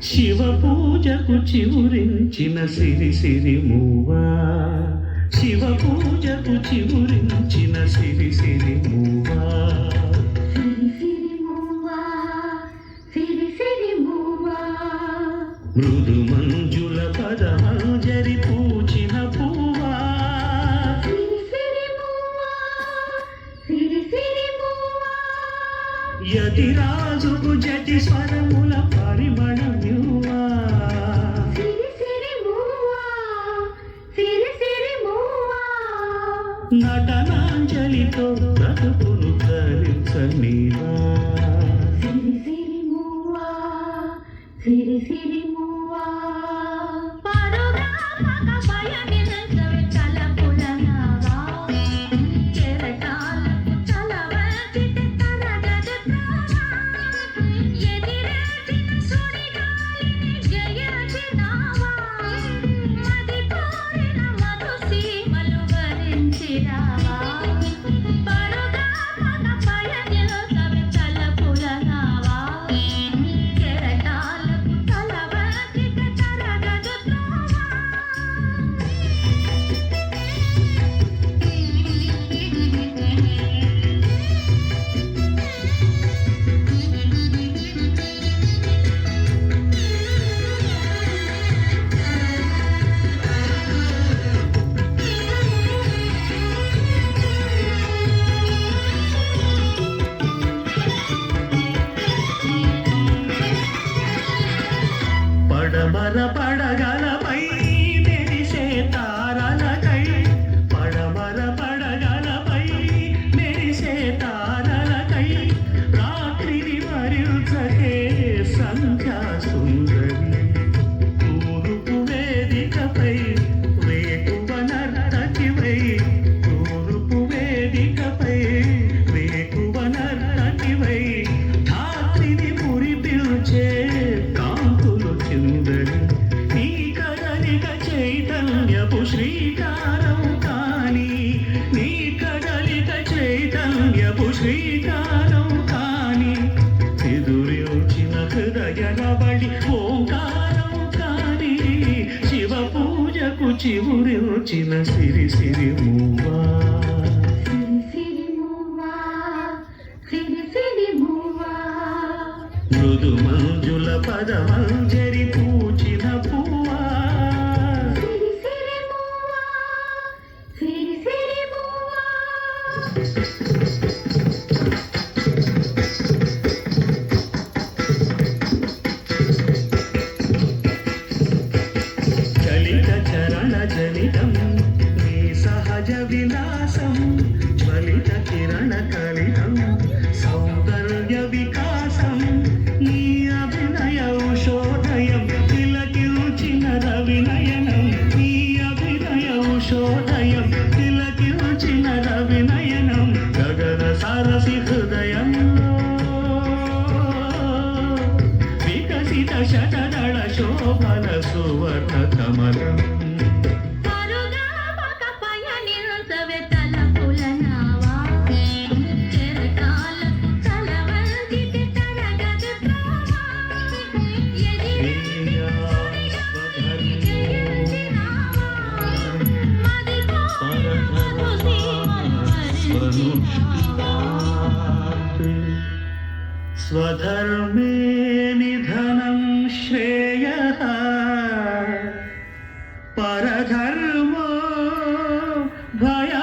శివ పూజకు చివురించిన సిరి సిరి మూవా, శివ పూజకు చివురించిన సిరి సిరి మూవా, మృదు మంజుల పదమంజరి పూచిన పువ్వా, యతిరాజుకు జటి స్వరముల పరిమళమ్యువా, నటనాంజలితో బ్రతుకును ధరించనీవా, సిరి సిరి మూవా పరుగామక పయనించవి చలపులనావా చెరటాలకు చలవచితి తరగద త్రోవా ఎదిరేసిన సుడిగాలిని జయించినావా మది కోరిన మధు సీమలు వరించినావా పరుగామక పయనించవి చలపులనావా పడమర పడగలపై మెరిసే తారలకై, పడమర పడగలపై మెరిసే తారలకై రాత్రిని మరించకే సంధ్యా సుందరి, తూర్పు వేదికపై వేకువ నర్తకివై, తూర్పు వేదికపై వేకువ నర్తకివై ధాత్రిని మురిపిల్చే నీ కదలిక చైతన్యపు శ్రీకారం కాని, నీ కదలిక చైతన్యపు శ్రీకారం కాని, ఎదురొచ్చిన హృదయనబడి ఓంకారం కాని, శివ పూజకు చివురిచిన సిరి సిరి మూవా, మృదు మంజుల పదమంజరి పూచిన పువ్వా, చలిత చరణ జనితం నీ సహజ విలాసం, జ్వలిత కిరణ కలితం సౌందర్య వికాసం, నీ అభినయ ఉషోదయం తిలకించిన రవినయనం, నీ అభినయ ఉషోదయం తిలకించిన రవినయనం, గగన సరసి హృదయంలో వికసిత శతదళ శోభన సువర్ణ కమలం, స్వధర్మే నిధనం శ్రేయః పరధర్మో భయ